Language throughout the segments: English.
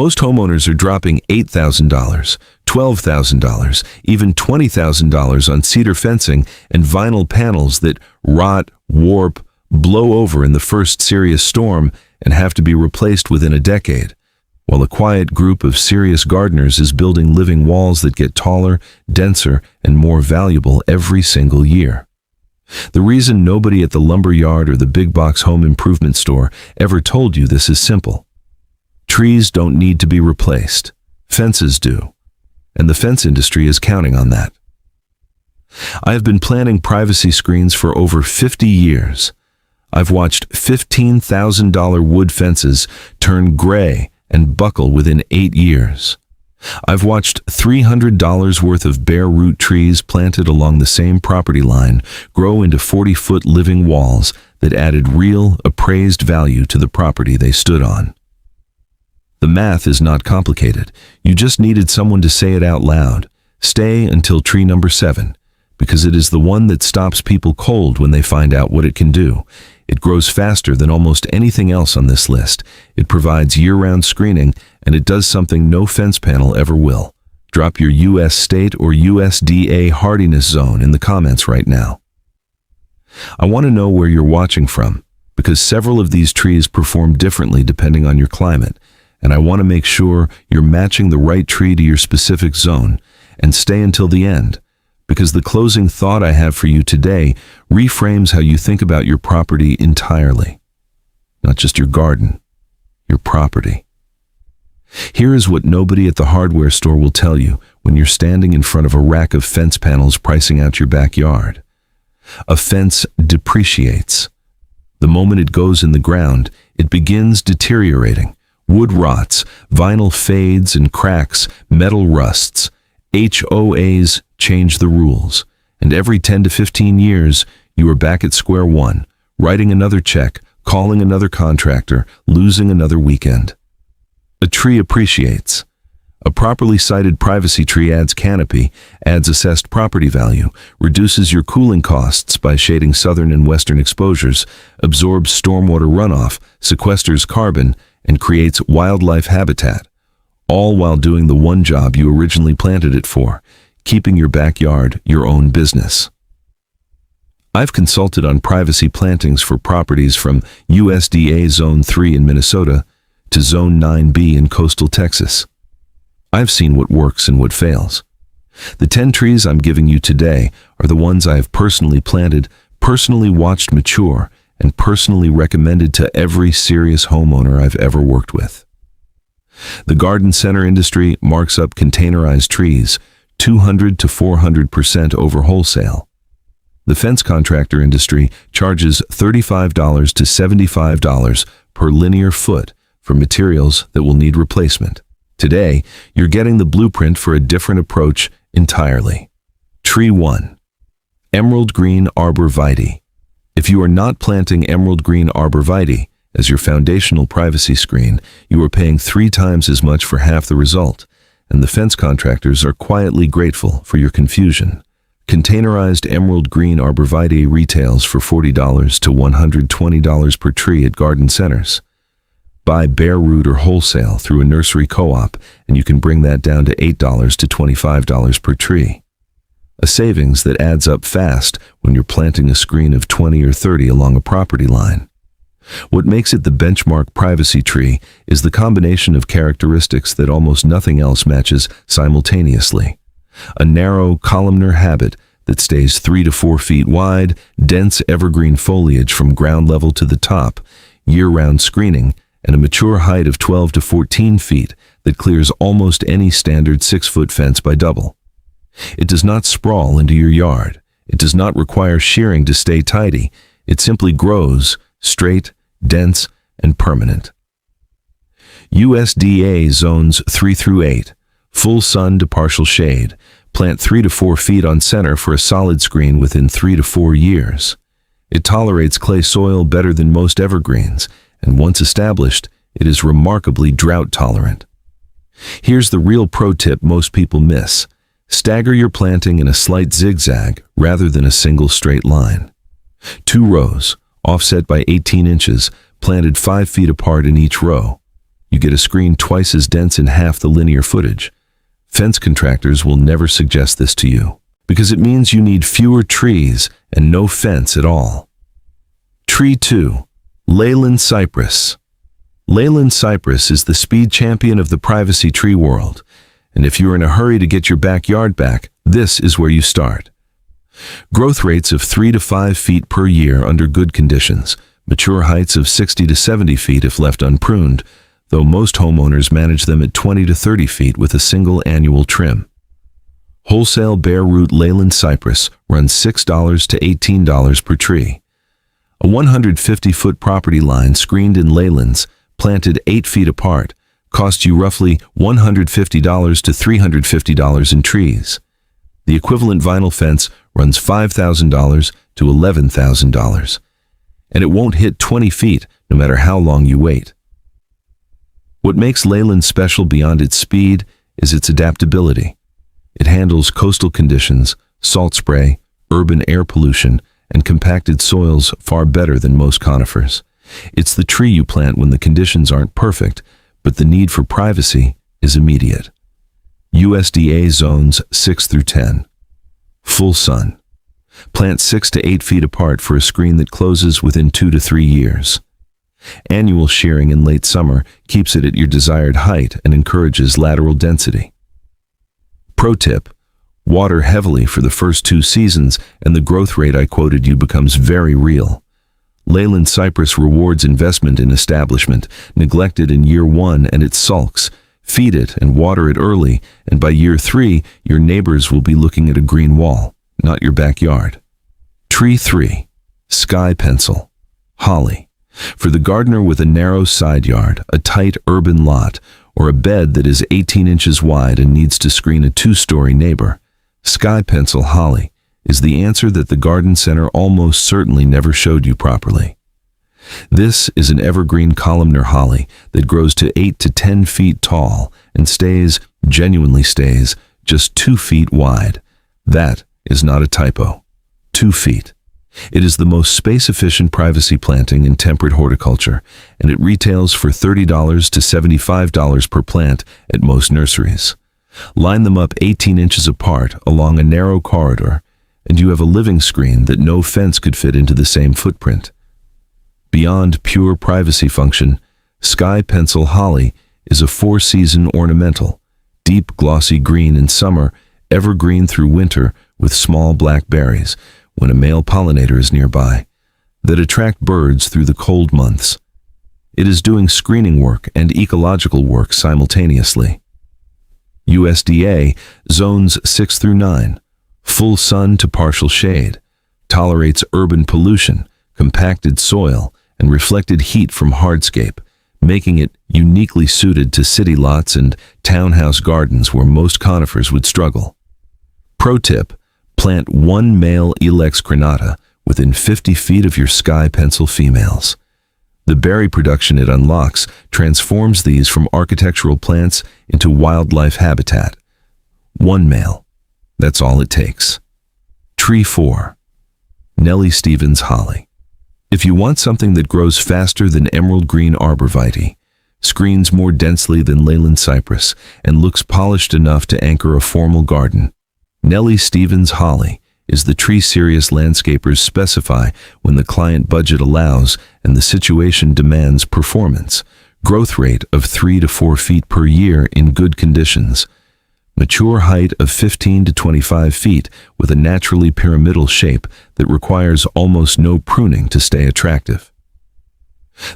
Most homeowners are dropping $8,000, $12,000, even $20,000 on cedar fencing and vinyl panels that rot, warp, blow over in the first serious storm and have to be replaced within a decade, while a quiet group of serious gardeners is building living walls that get taller, denser, and more valuable every single year. The reason nobody at the lumber yard or the big box home improvement store ever told you this is simple. Trees don't need to be replaced. Fences do. And the fence industry is counting on that. I have been planting privacy screens for over 50 years. I've watched $15,000 wood fences turn gray and buckle within 8 years. I've watched $300 worth of bare root trees planted along the same property line grow into 40-foot living walls that added real, appraised value to the property they stood on. The math is not complicated. You just needed someone to say it out loud. Stay until tree number 7, because it is the one that stops people cold when they find out what it can do. It grows faster than almost anything else on this list. It provides year-round screening, and it does something no fence panel ever will. Drop your U.S. state or USDA hardiness zone in the comments right now. I want to know where you're watching from, because several of these trees perform differently depending on your climate, and I want to make sure you're matching the right tree to your specific zone. And stay until the end, because the closing thought I have for you today reframes how you think about your property entirely. Not just your garden, your property. Here is what nobody at the hardware store will tell you when you're standing in front of a rack of fence panels pricing out your backyard. A fence depreciates. The moment it goes in the ground, it begins deteriorating. Wood rots, vinyl fades and cracks, metal rusts. HOAs change the rules, and every 10 to 15 years, you are back at square one, writing another check, calling another contractor, losing another weekend. A tree appreciates. A properly sited privacy tree adds canopy, adds assessed property value, reduces your cooling costs by shading southern and western exposures, absorbs stormwater runoff, sequesters carbon, and creates wildlife habitat, all while doing the one job you originally planted it for, keeping your backyard your own business. I've consulted on privacy plantings for properties from USDA Zone 3 in Minnesota to Zone 9B in coastal Texas. I've seen what works and what fails. The 10 trees I'm giving you today are the ones I have personally planted, personally watched mature, and personally recommended to every serious homeowner I've ever worked with. The garden center industry marks up containerized trees 200 to 400% over wholesale. The fence contractor industry charges $35 to $75 per linear foot for materials that will need replacement. Today, you're getting the blueprint for a different approach entirely. Tree 1. Emerald Green Arborvitae. If you are not planting emerald green arborvitae as your foundational privacy screen, you are paying 3 times as much for half the result, and the fence contractors are quietly grateful for your confusion. Containerized emerald green arborvitae retails for $40 to $120 per tree at garden centers. Buy bare root or wholesale through a nursery co-op, and you can bring that down to $8 to $25 per tree. A savings that adds up fast when you're planting a screen of 20 or 30 along a property line. What makes it the benchmark privacy tree is the combination of characteristics that almost nothing else matches simultaneously. A narrow, columnar habit that stays 3 to 4 feet wide, dense evergreen foliage from ground level to the top, year-round screening, and a mature height of 12 to 14 feet that clears almost any standard 6-foot fence by double. It does not sprawl into your yard. It does not require shearing to stay tidy. It simply grows, straight, dense, and permanent. USDA Zones 3 through 8. Full sun to partial shade. Plant 3 to 4 feet on center for a solid screen within 3 to 4 years. It tolerates clay soil better than most evergreens, and once established, it is remarkably drought tolerant. Here's the real pro tip most people miss. Stagger your planting in a slight zigzag rather than a single straight line. 2 rows, offset by 18 inches, planted 5 feet apart in each row. You get a screen twice as dense in half the linear footage. Fence contractors will never suggest this to you, because it means you need fewer trees and no fence at all. Tree 2. Leyland Cypress. Leyland Cypress is the speed champion of the privacy tree world, and if you're in a hurry to get your backyard back, this is where you start. Growth rates of 3 to 5 feet per year under good conditions, mature heights of 60 to 70 feet if left unpruned, though most homeowners manage them at 20 to 30 feet with a single annual trim. Wholesale bare root Leyland Cypress runs $6 to $18 per tree. A 150-foot property line screened in Leylands, planted 8 feet apart, costs you roughly $150 to $350 in trees. The equivalent vinyl fence runs $5,000 to $11,000, and it won't hit 20 feet no matter how long you wait. What makes Leyland special beyond its speed is its adaptability. It handles coastal conditions, salt spray, urban air pollution, and compacted soils far better than most conifers. It's the tree you plant when the conditions aren't perfect, but the need for privacy is immediate. USDA zones 6 through 10. Full sun. Plant 6 to 8 feet apart for a screen that closes within 2 to 3 years. Annual shearing in late summer keeps it at your desired height and encourages lateral density. Pro tip: water heavily for the first 2 seasons and the growth rate I quoted you becomes very real. Leyland Cypress rewards investment in establishment, neglected in year 1 and it sulks. Feed it and water it early, and by year 3, your neighbors will be looking at a green wall, not your backyard. Tree 3. Sky Pencil. Holly. For the gardener with a narrow side yard, a tight urban lot, or a bed that is 18 inches wide and needs to screen a 2-story neighbor, Sky Pencil Holly is the answer that the garden center almost certainly never showed you properly. This is an evergreen columnar holly that grows to 8 to 10 feet tall and genuinely stays, just 2 feet wide. That is not a typo. 2 feet. It is the most space-efficient privacy planting in temperate horticulture, and it retails for $30 to $75 per plant at most nurseries. Line them up 18 inches apart along a narrow corridor, and you have a living screen that no fence could fit into the same footprint. Beyond pure privacy function, Sky Pencil Holly is a 4-season ornamental, deep glossy green in summer, evergreen through winter with small black berries when a male pollinator is nearby, that attract birds through the cold months. It is doing screening work and ecological work simultaneously. USDA zones 6 through 9. Full sun to partial shade. Tolerates urban pollution, compacted soil, and reflected heat from hardscape, making it uniquely suited to city lots and townhouse gardens where most conifers would struggle. Pro tip: plant 1 male Ilex crenata within 50 feet of your Sky Pencil females. The berry production it unlocks transforms these from architectural plants into wildlife habitat. 1 male. That's all it takes. Tree 4. Nellie Stevens Holly. If you want something that grows faster than emerald green arborvitae, screens more densely than Leyland cypress, and looks polished enough to anchor a formal garden, Nellie Stevens Holly is the tree serious landscapers specify when the client budget allows and the situation demands performance. Growth rate of 3 to 4 feet per year in good conditions. Mature height of 15 to 25 feet with a naturally pyramidal shape that requires almost no pruning to stay attractive.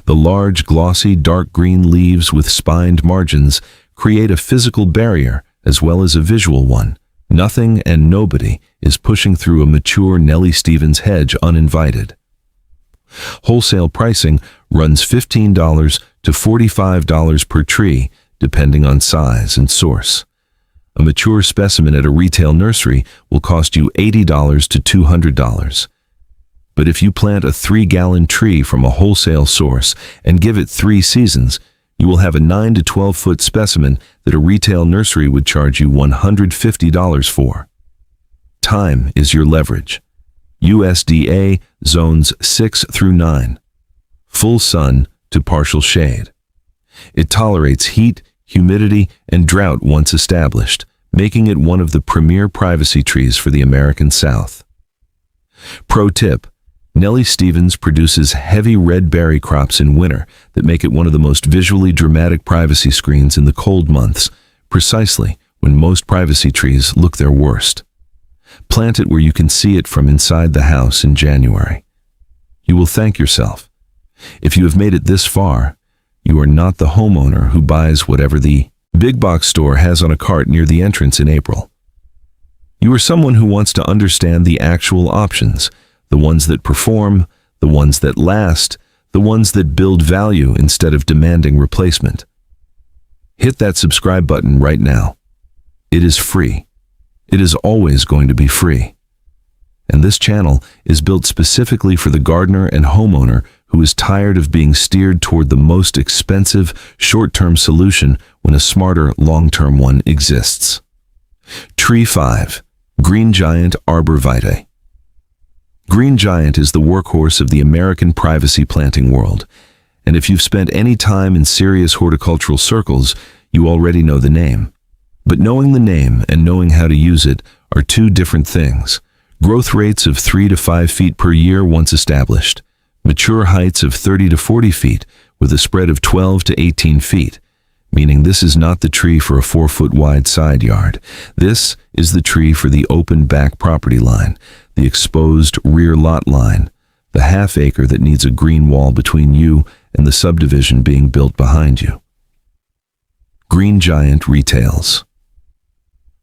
The large, glossy, dark green leaves with spined margins create a physical barrier as well as a visual one. Nothing and nobody is pushing through a mature Nellie Stevens hedge uninvited. Wholesale pricing runs $15 to $45 per tree, depending on size and source. A mature specimen at a retail nursery will cost you $80 to $200. But if you plant a 3-gallon tree from a wholesale source and give it 3 seasons, you will have a 9 to 12-foot specimen that a retail nursery would charge you $150 for. Time is your leverage. USDA zones 6 through 9. Full sun to partial shade. It tolerates heat, humidity, and drought once established, making it one of the premier privacy trees for the American South. Pro tip: Nellie Stevens produces heavy red berry crops in winter that make it one of the most visually dramatic privacy screens in the cold months, precisely when most privacy trees look their worst. Plant it where you can see it from inside the house in January. You will thank yourself. If you have made it this far, you are not the homeowner who buys whatever the big box store has on a cart near the entrance in April. You are someone who wants to understand the actual options, the ones that perform, the ones that last, the ones that build value instead of demanding replacement. Hit that subscribe button right now. It is free. It is always going to be free. And this channel is built specifically for the gardener and homeowner who is tired of being steered toward the most expensive short-term solution when a smarter long-term one exists. Tree 5. Green Giant Arbor Vitae. Green Giant is the workhorse of the American privacy planting world, and if you've spent any time in serious horticultural circles, you already know the name. But knowing the name and knowing how to use it are two different things. Growth rates of 3 to 5 feet per year once established. Mature heights of 30 to 40 feet with a spread of 12 to 18 feet, meaning this is not the tree for a 4-foot wide side yard. This is the tree for the open back property line, the exposed rear lot line, the half-acre that needs a green wall between you and the subdivision being built behind you. Green Giant retails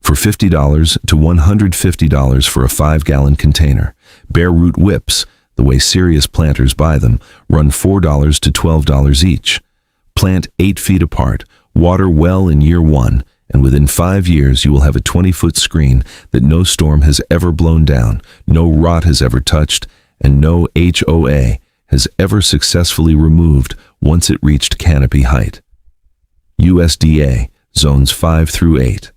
for $50 to $150 for a 5-gallon container. Bare root whips, the way serious planters buy them, run $4 to $12 each. Plant 8 feet apart, water well in year 1, and within 5 years you will have a 20-foot screen that no storm has ever blown down, no rot has ever touched, and no HOA has ever successfully removed once it reached canopy height. USDA, zones 5 through 8.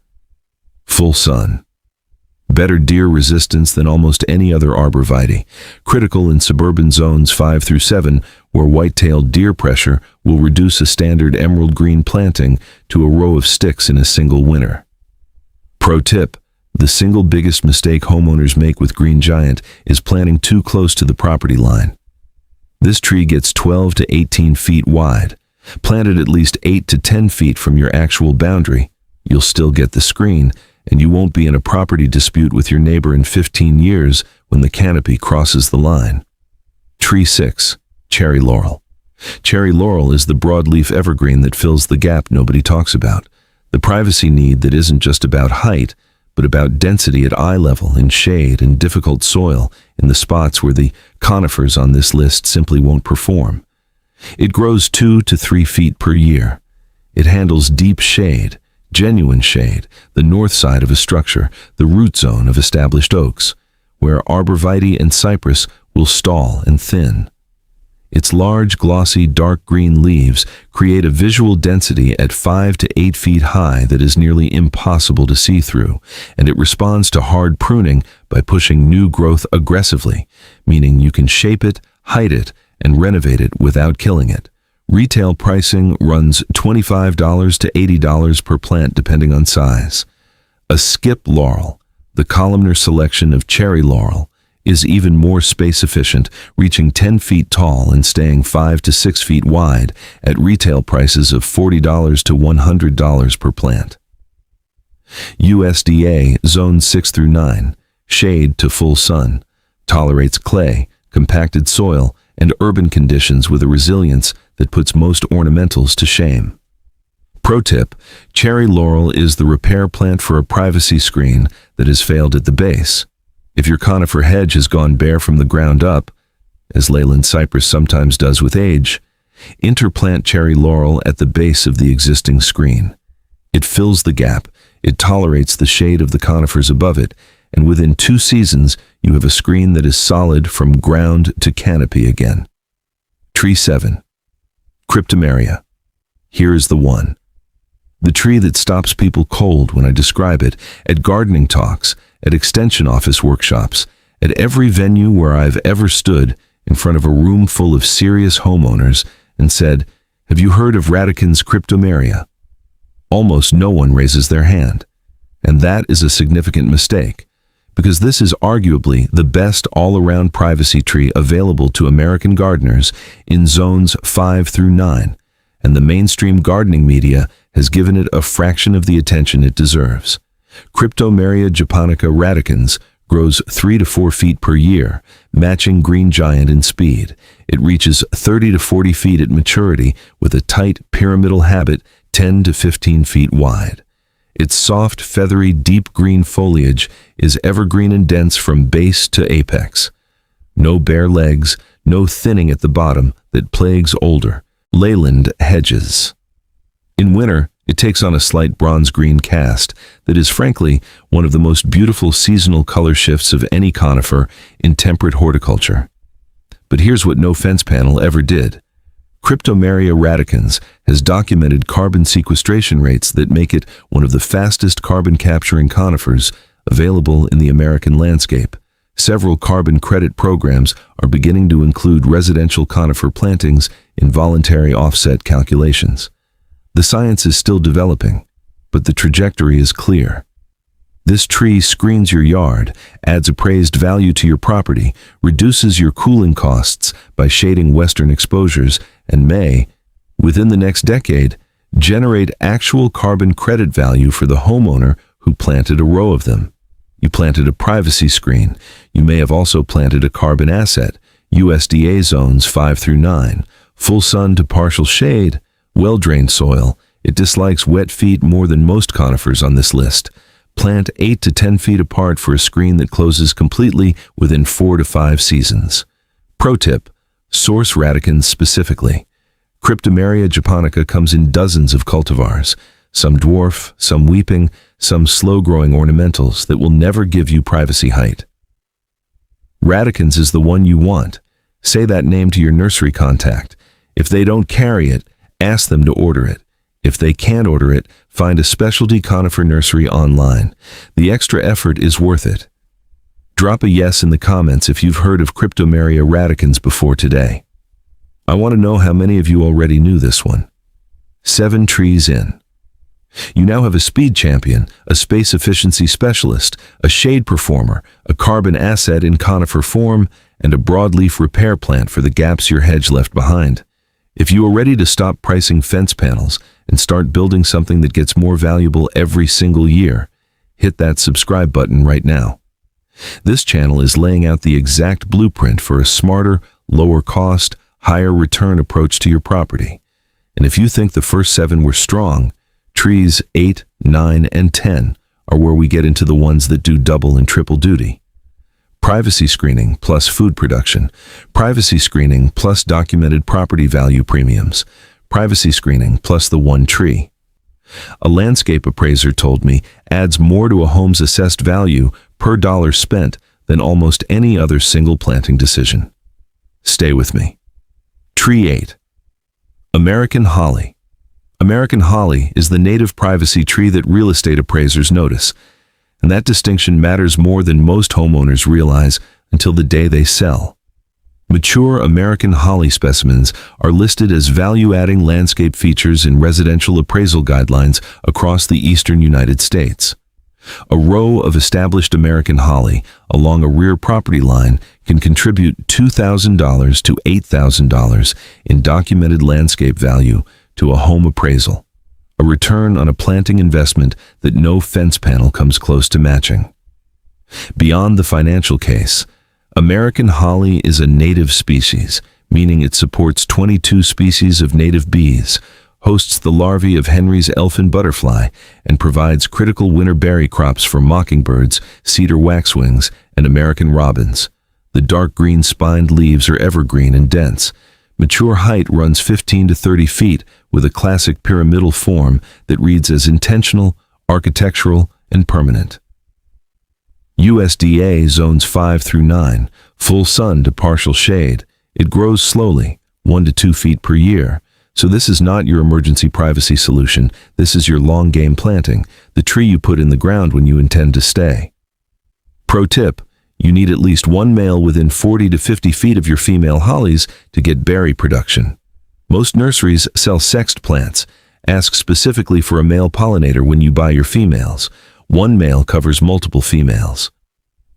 Full sun. Better deer resistance than almost any other arborvitae. Critical in suburban zones 5 through 7, where white-tailed deer pressure will reduce a standard emerald green planting to a row of sticks in a single winter. Pro tip: the single biggest mistake homeowners make with Green Giant is planting too close to the property line. This tree gets 12 to 18 feet wide. Planted at least 8 to 10 feet from your actual boundary, you'll still get the screen, and you won't be in a property dispute with your neighbor in 15 years when the canopy crosses the line. Tree 6. Cherry Laurel. Cherry Laurel is the broadleaf evergreen that fills the gap nobody talks about, the privacy need that isn't just about height, but about density at eye level, in shade and difficult soil, in the spots where the conifers on this list simply won't perform. It grows 2 to 3 feet per year. It handles deep shade, genuine shade, the north side of a structure, the root zone of established oaks, where arborvitae and cypress will stall and thin. Its large, glossy, dark green leaves create a visual density at 5 to 8 feet high that is nearly impossible to see through, and it responds to hard pruning by pushing new growth aggressively, meaning you can shape it, height it, and renovate it without killing it. Retail pricing runs $25 to $80 per plant depending on size. A skip laurel, the columnar selection of cherry laurel, is even more space efficient, reaching 10 feet tall and staying 5 to 6 feet wide at retail prices of $40 to $100 per plant. USDA Zone 6 through 9, shade to full sun, tolerates clay, compacted soil, and urban conditions with a resilience that puts most ornamentals to shame. Pro tip: cherry laurel is the repair plant for a privacy screen that has failed at the base. If your conifer hedge has gone bare from the ground up, as Leyland cypress sometimes does with age, interplant cherry laurel at the base of the existing screen. It fills the gap, it tolerates the shade of the conifers above it, and within 2 seasons you have a screen that is solid from ground to canopy again. Tree 7. Cryptomeria. Here is the one. The tree that stops people cold when I describe it, at gardening talks, at extension office workshops, at every venue where I've ever stood in front of a room full of serious homeowners and said, Have you heard of Radicans cryptomeria? Almost no one raises their hand. And that is a significant mistake, because this is arguably the best all-around privacy tree available to American gardeners in zones 5 through 9, and the mainstream gardening media has given it a fraction of the attention it deserves. Cryptomeria japonica radicans grows 3 to 4 feet per year, matching green giant in speed. It reaches 30 to 40 feet at maturity with a tight pyramidal habit 10 to 15 feet wide. Its soft, feathery, deep green foliage is evergreen and dense from base to apex. No bare legs, no thinning at the bottom that plagues older, leyland hedges. In winter, it takes on a slight bronze-green cast that is frankly one of the most beautiful seasonal color shifts of any conifer in temperate horticulture. But here's what no fence panel ever did. Cryptomeria radicans has documented carbon sequestration rates that make it one of the fastest carbon-capturing conifers available in the American landscape. Several carbon credit programs are beginning to include residential conifer plantings in voluntary offset calculations. The science is still developing, but the trajectory is clear. This tree screens your yard, adds appraised value to your property, reduces your cooling costs by shading western exposures, and may, within the next decade, generate actual carbon credit value for the homeowner who planted a row of them. You planted a privacy screen. You may have also planted a carbon asset, USDA zones 5 through 9, full sun to partial shade, well-drained soil. It dislikes wet feet more than most conifers on this list. Plant 8 to 10 feet apart for a screen that closes completely within 4 to 5 seasons. Pro tip: source radicans specifically. Cryptomeria japonica comes in dozens of cultivars, some dwarf, some weeping, some slow-growing ornamentals that will never give you privacy height. Radicans is the one you want. Say that name to your nursery contact. If they don't carry it, ask them to order it. If they can't order it, find a specialty conifer nursery online. The extra effort is worth it. Drop a yes in the comments if you've heard of Cryptomeria radicans before today. I want to know how many of you already knew this one. 7 trees in. You now have a speed champion, a space efficiency specialist, a shade performer, a carbon asset in conifer form, and a broadleaf repair plant for the gaps your hedge left behind. If you are ready to stop pricing fence panels and start building something that gets more valuable every single year, hit that subscribe button right now. This channel is laying out the exact blueprint for a smarter, lower cost, higher return approach to your property. And if you think the first 7 were strong, trees 8, 9, and 10 are where we get into the ones that do double and triple duty. Privacy screening plus food production, privacy screening plus documented property value premiums, privacy screening plus the one tree. A landscape appraiser told me adds more to a home's assessed value per dollar spent than almost any other single planting decision. Stay with me. Tree 8. American Holly. American Holly is the native privacy tree that real estate appraisers notice. And that distinction matters more than most homeowners realize until the day they sell. Mature American holly specimens are listed as value-adding landscape features in residential appraisal guidelines across the eastern United States. A row of established American holly along a rear property line can contribute $2,000 to $8,000 in documented landscape value to a home appraisal, a return on a planting investment that no fence panel comes close to matching. Beyond the financial case, American holly is a native species, meaning it supports 22 species of native bees, hosts the larvae of Henry's elfin butterfly, and provides critical winter berry crops for mockingbirds, cedar waxwings, and American robins. The dark green spined leaves are evergreen and dense. Mature height runs 15 to 30 feet with a classic pyramidal form that reads as intentional, architectural, and permanent. USDA zones 5 through 9, full sun to partial shade. It grows slowly, 1 to 2 feet per year. So this is not your emergency privacy solution. This is your long game planting, the tree you put in the ground when you intend to stay. Pro tip: you need at least one male within 40 to 50 feet of your female hollies to get berry production. Most nurseries sell sexed plants. Ask specifically for a male pollinator when you buy your females. One male covers multiple females.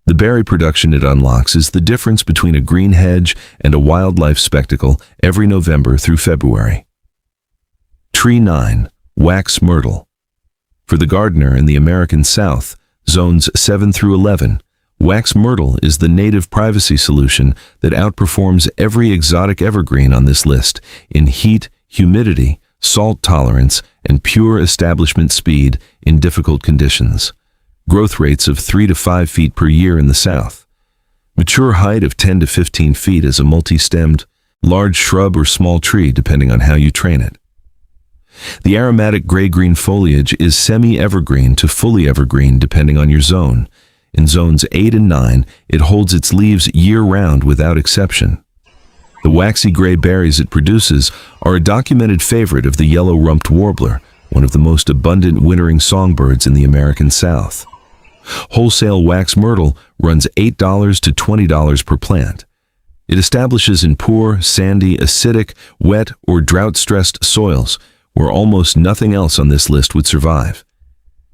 The berry production it unlocks is the difference between a green hedge and a wildlife spectacle every November through February. Tree 9. Wax Myrtle. For the gardener in the American South, zones 7 through 11, wax myrtle is the native privacy solution that outperforms every exotic evergreen on this list in heat, humidity, salt tolerance, and pure establishment speed in difficult conditions. Growth rates of 3 to 5 feet per year in the South. Mature height of 10 to 15 feet as a multi-stemmed, large shrub or small tree depending on how you train it. The aromatic gray-green foliage is semi-evergreen to fully evergreen depending on your zone. In zones 8 and 9, it holds its leaves year-round without exception. The waxy gray berries it produces are a documented favorite of the yellow-rumped warbler, one of the most abundant wintering songbirds in the American South. Wholesale wax myrtle runs $8 to $20 per plant. It establishes in poor, sandy, acidic, wet, or drought-stressed soils where almost nothing else on this list would survive.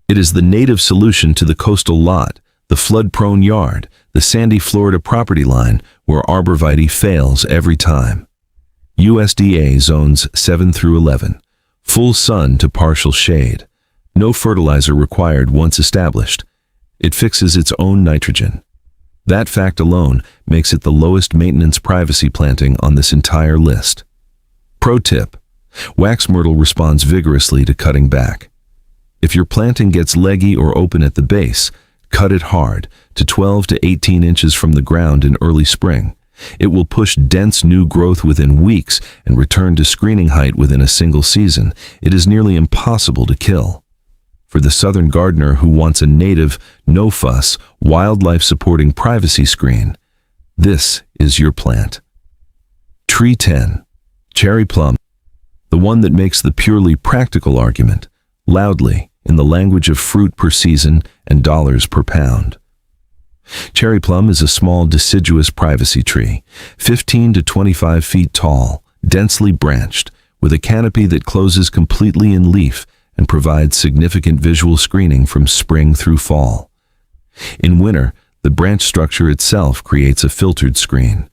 It is the native solution to the coastal lot, the flood-prone yard, the sandy Florida property line where arborvitae fails every time. USDA zones 7 through 11. Full sun to partial shade. No fertilizer required once established. It fixes its own nitrogen. That fact alone makes it the lowest maintenance privacy planting on this entire list. Pro tip: wax myrtle responds vigorously to cutting back. If your planting gets leggy or open at the base, cut it hard, to 12 to 18 inches from the ground in early spring. It will push dense new growth within weeks and return to screening height within a single season. It is nearly impossible to kill. For the southern gardener who wants a native, no-fuss, wildlife-supporting privacy screen, this is your plant. Tree 10. Cherry plum. The one that makes the purely practical argument, loudly, in the language of fruit per season and dollars per pound. Cherry plum is a small deciduous privacy tree, 15 to 25 feet tall, densely branched, with a canopy that closes completely in leaf and provides significant visual screening from spring through fall. In winter, the branch structure itself creates a filtered screen.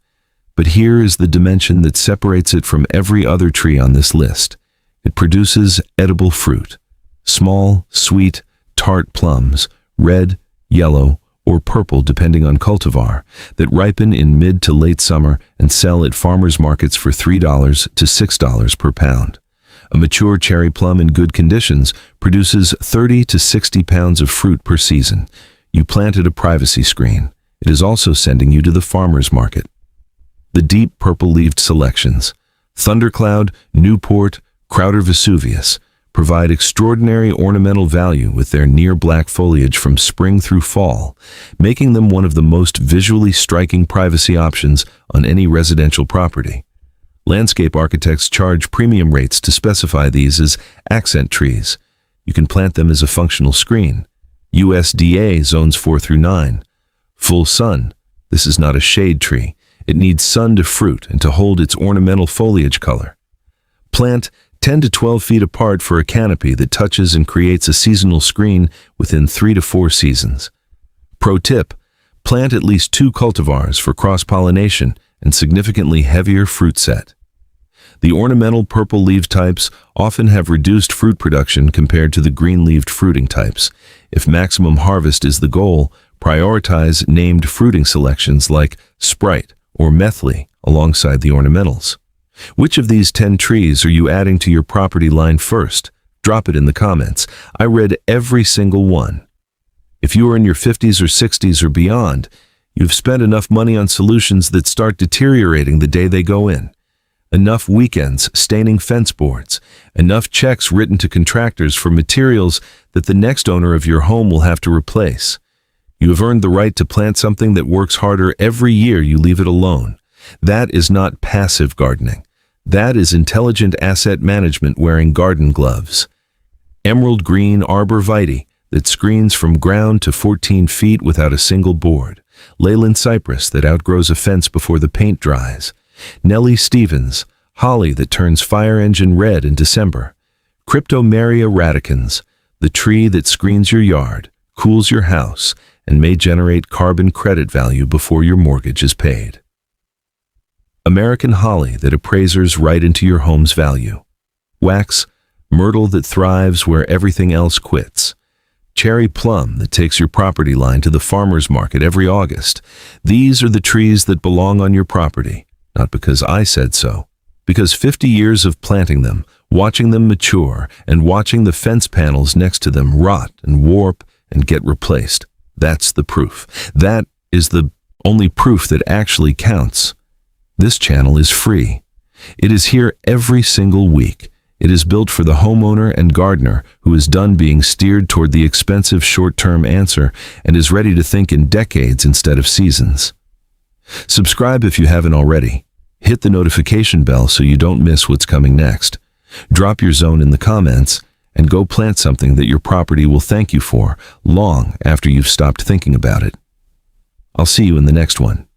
But here is the dimension that separates it from every other tree on this list. It produces edible fruit. Small, sweet, tart plums, red, yellow, or purple depending on cultivar, that ripen in mid to late summer and sell at farmers markets for $3 to $6 per pound. A mature cherry plum in good conditions produces 30 to 60 pounds of fruit per season. You planted a privacy screen. It is also sending you to the farmer's market. The deep purple-leaved selections, Thundercloud, Newport, Crowder Vesuvius, provide extraordinary ornamental value with their near-black foliage from spring through fall, making them one of the most visually striking privacy options on any residential property. Landscape architects charge premium rates to specify these as accent trees. You can plant them as a functional screen. USDA zones 4 through 9. Full sun. This is not a shade tree. It needs sun to fruit and to hold its ornamental foliage color. Plant 10 to 12 feet apart for a canopy that touches and creates a seasonal screen within 3 to 4 seasons. Pro tip: plant at least 2 cultivars for cross-pollination and significantly heavier fruit set. The ornamental purple leaf types often have reduced fruit production compared to the green-leaved fruiting types. If maximum harvest is the goal, prioritize named fruiting selections like Sprite or Methley alongside the ornamentals. Which of these 10 trees are you adding to your property line first? Drop it in the comments. I read every single one. If you are in your 50s or 60s or beyond, you've spent enough money on solutions that start deteriorating the day they go in. Enough weekends staining fence boards. Enough checks written to contractors for materials that the next owner of your home will have to replace. You have earned the right to plant something that works harder every year you leave it alone. That is not passive gardening. That is intelligent asset management wearing garden gloves. Emerald green arborvitae that screens from ground to 14 feet without a single board. Leyland cypress that outgrows a fence before the paint dries. Nellie Stevens, holly that turns fire engine red in December. Cryptomeria radicans, the tree that screens your yard, cools your house, and may generate carbon credit value before your mortgage is paid. American holly that appraisers write into your home's value. Wax, myrtle that thrives where everything else quits. Cherry plum that takes your property line to the farmer's market every August. These are the trees that belong on your property, not because I said so, because 50 years of planting them, watching them mature, and watching the fence panels next to them rot and warp and get replaced. That's the proof. That is the only proof that actually counts. This channel is free. It is here every single week. It is built for the homeowner and gardener who is done being steered toward the expensive short-term answer and is ready to think in decades instead of seasons. Subscribe if you haven't already. Hit the notification bell so you don't miss what's coming next. Drop your zone in the comments and go plant something that your property will thank you for long after you've stopped thinking about it. I'll see you in the next one.